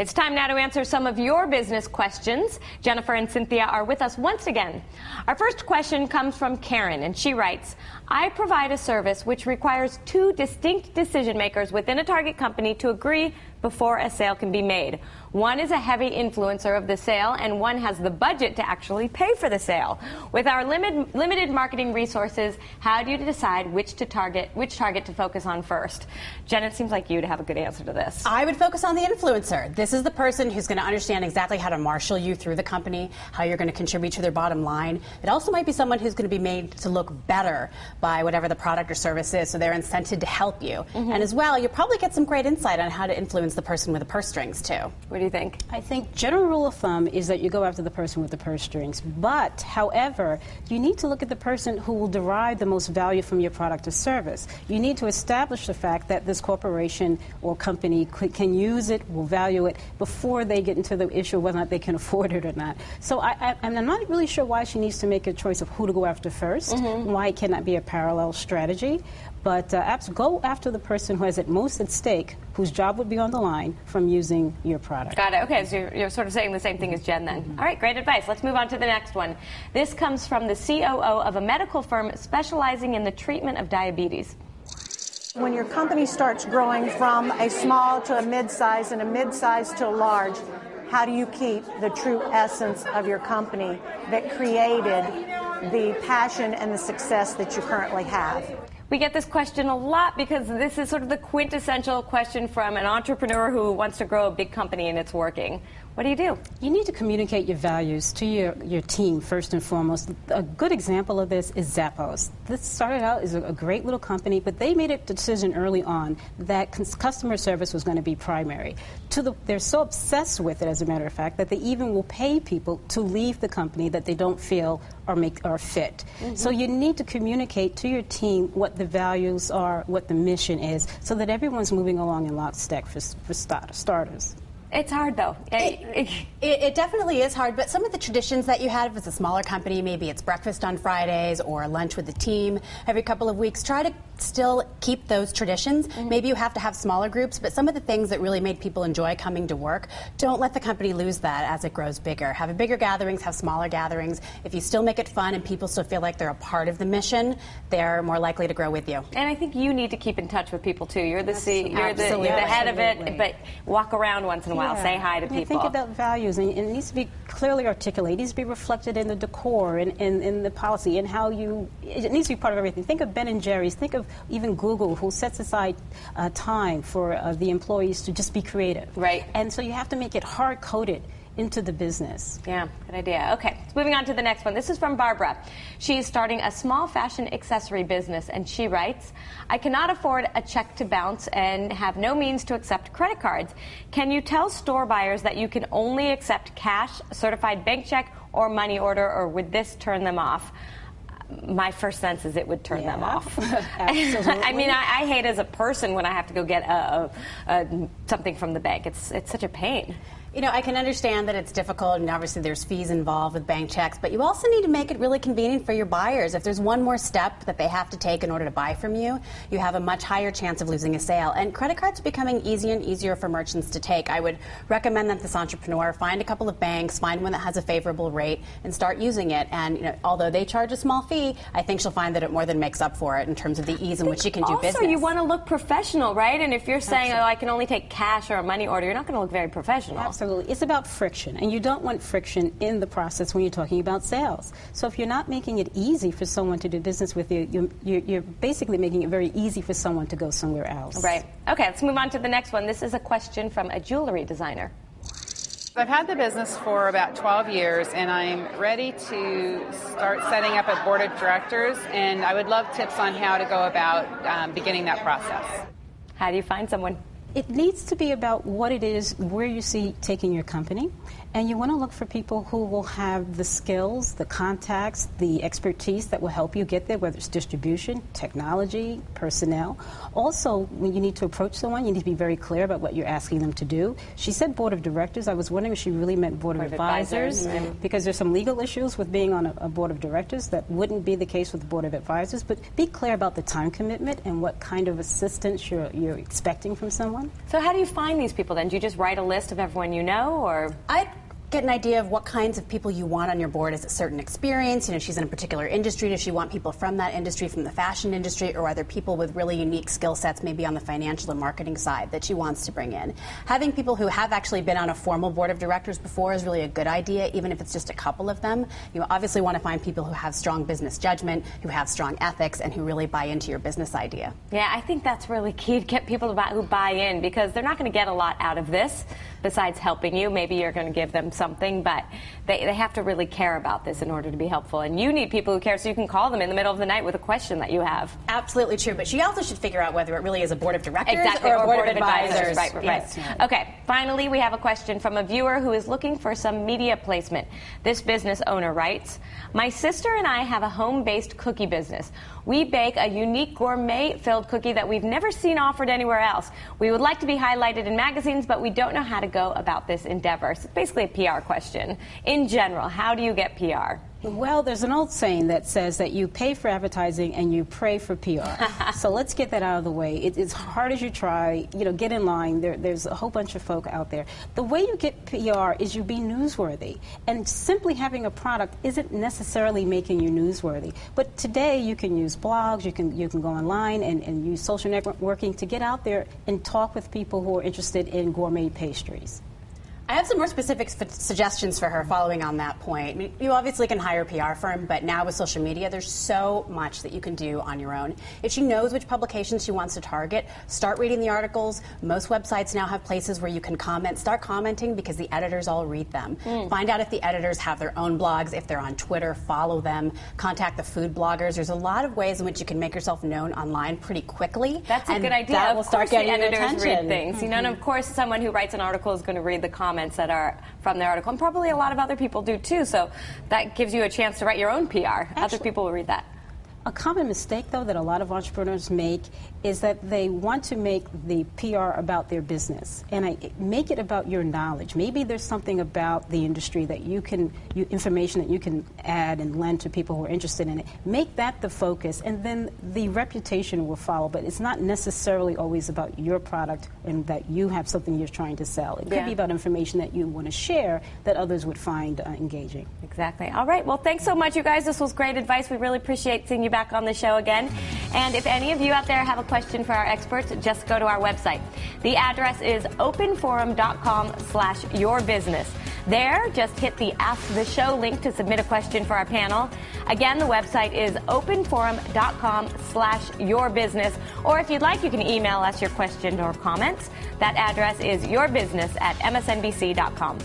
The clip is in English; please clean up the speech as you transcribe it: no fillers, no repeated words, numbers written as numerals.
It's time now to answer some of your business questions. Jennifer and Cynthia are with us once again. Our first question comes from Karen, and she writes, I provide a service which requires two distinct decision makers within a target company to agree before a sale can be made. One is a heavy influencer of the sale, and one has the budget to actually pay for the sale. With our limited marketing resources, how do you decide which target to focus on first? Jen, it seems like you'd have a good answer to this. I would focus on the influencer. This is the person who's going to understand exactly how to marshal you through the company, how you're going to contribute to their bottom line. It also might be someone who's going to be made to look better by whatever the product or service is, so they're incented to help you. And as well, you'll probably get some great insight on how to influence the person with the purse strings, too. What do you think? I think general rule of thumb is that you go after the person with the purse strings. But, however, you need to look at the person who will derive the most value from your product or service. You need to establish the fact that this corporation or company can use it, will value it, before they get into the issue of whether or not they can afford it or not. So I'm not really sure why she needs to make a choice of who to go after first, why it cannot be a parallel strategy. But go after the person who has it most at stake, whose job would be on the line from using your product. Got it. Okay, so you're sort of saying the same thing as Jen then. All right, great advice. Let's move on to the next one. This comes from the COO of a medical firm specializing in the treatment of diabetes. When your company starts growing from a small to a mid-size and a mid-size to a large, how do you keep the true essence of your company that created the passion and the success that you currently have? We get this question a lot because this is sort of the quintessential question from an entrepreneur who wants to grow a big company and it's working. What do? You need to communicate your values to your team first and foremost. A good example of this is Zappos. This started out as a great little company, but they made a decision early on that customer service was going to be primary. They're so obsessed with it, as a matter of fact, that they even will pay people to leave the company that they don't feel are fit. So you need to communicate to your team what the values are, what the mission is, so that everyone's moving along in lockstep for starters. It's hard, though. It definitely is hard, but some of the traditions that you had, if it's a smaller company, maybe it's breakfast on Fridays or lunch with the team every couple of weeks, try to still keep those traditions. Maybe you have to have smaller groups, but some of the things that really made people enjoy coming to work, don't let the company lose that as it grows bigger. Have bigger gatherings, have smaller gatherings. If you still make it fun and people still feel like they're a part of the mission, they're more likely to grow with you. And I think you need to keep in touch with people, too. You're the head of it, but walk around once in a while. Say hi to people. Think about values, and it needs to be clearly articulated. It needs to be reflected in the decor and in the policy and how it needs to be part of everything. Think of Ben & Jerry's. Think of even Google, who sets aside time for the employees to just be creative. Right. And so you have to make it hard-coded into the business. Yeah, good idea. Okay, moving on to the next one. This is from Barbara. She's starting a small fashion accessory business, and she writes, I cannot afford a check to bounce and have no means to accept credit cards. Can you tell store buyers that you can only accept cash, certified bank check, or money order, or would this turn them off? My first sense is it would turn them off. Absolutely. I mean, I hate as a person when I have to go get something from the bank. It's such a pain. You know, I can understand that it's difficult, and obviously there's fees involved with bank checks, but you also need to make it really convenient for your buyers. If there's one more step that they have to take in order to buy from you, you have a much higher chance of losing a sale. And credit cards are becoming easier and easier for merchants to take. I would recommend that this entrepreneur find a couple of banks, find one that has a favorable rate, and start using it. And although they charge a small fee, I think she'll find that it more than makes up for it in terms of the ease in which you can do business. Also, you want to look professional, right? And if you're saying, I can only take cash or a money order, you're not going to look very professional. Absolutely. It's about friction, and you don't want friction in the process when you're talking about sales. So if you're not making it easy for someone to do business with you, you're basically making it very easy for someone to go somewhere else. Right. Okay, let's move on to the next one. This is a question from a jewelry designer. I've had the business for about 12 years, and I'm ready to start setting up a board of directors, and I would love tips on how to go about beginning that process. How do you find someone? It needs to be about what it is, where you see taking your company, and you want to look for people who will have the skills, the contacts, the expertise that will help you get there, whether it's distribution, technology, personnel. Also, when you need to approach someone, you need to be very clear about what you're asking them to do. She said board of directors. I was wondering if she really meant board of advisors, because there's some legal issues with being on a board of directors that wouldn't be the case with the board of advisors. But be clear about the time commitment and what kind of assistance you're expecting from someone. on. So how do you find these people then? Do you just write a list of everyone you know, or? I get an idea of what kinds of people you want on your board. Is it certain experience? You know, she's in a particular industry. Does she want people from that industry, from the fashion industry, or are there people with really unique skill sets, maybe on the financial and marketing side, that she wants to bring in? Having people who have actually been on a formal board of directors before is really a good idea, even if it's just a couple of them. You obviously want to find people who have strong business judgment, who have strong ethics, and who really buy into your business idea. Yeah, I think that's really key, to get people who buy in, because they're not going to get a lot out of this besides helping you. Maybe you're going to give them something, but they have to really care about this in order to be helpful. And you need people who care, so you can call them in the middle of the night with a question that you have. Absolutely true, but she also should figure out whether it really is a board of directors exactly, or a board of advisors. Right. Yes. Okay, finally, we have a question from a viewer who is looking for some media placement. This business owner writes, my sister and I have a home-based cookie business. We bake a unique gourmet-filled cookie that we've never seen offered anywhere else. We would like to be highlighted in magazines, but we don't know how to go about this endeavor. So it's basically a PR question. In general, how do you get PR? Well, there's an old saying that says that you pay for advertising and you pray for PR. So let's get that out of the way. It's hard as you try, get in line. There's a whole bunch of folk out there. The way you get PR is you be newsworthy. And simply having a product isn't necessarily making you newsworthy. But today you can use blogs, you can go online and use social networking to get out there and talk with people who are interested in gourmet pastries. I have some more specific suggestions for her following on that point. I mean, you obviously can hire a PR firm, but now with social media, there's so much that you can do on your own. If she knows which publications she wants to target, start reading the articles. Most websites now have places where you can comment. Start commenting because the editors all read them. Find out if the editors have their own blogs. If they're on Twitter, follow them. Contact the food bloggers. There's a lot of ways in which you can make yourself known online pretty quickly. That's a good idea. That will start getting your attention. Read things. And of course, someone who writes an article is going to read the comments that are from their article, and probably a lot of other people do too, so that gives you a chance to write your own PR. Other people will read that. A common mistake, though, that a lot of entrepreneurs make is that they want to make the PR about their business, and make it about your knowledge. Maybe there's something about the industry that information that you can add and lend to people who are interested in it. Make that the focus, and then the reputation will follow, but it's not necessarily always about your product and that you have something you're trying to sell. It could be about information that you want to share that others would find engaging. Exactly. All right. Well, thanks so much, you guys. This was great advice. We really appreciate seeing you back on the show again. And if any of you out there have a question for our experts, just go to our website. The address is openforum.com/yourbusiness. There, just hit the Ask the Show link to submit a question for our panel. Again, the website is openforum.com/yourbusiness. Or if you'd like, you can email us your question or comments. That address is yourbusiness@msnbc.com.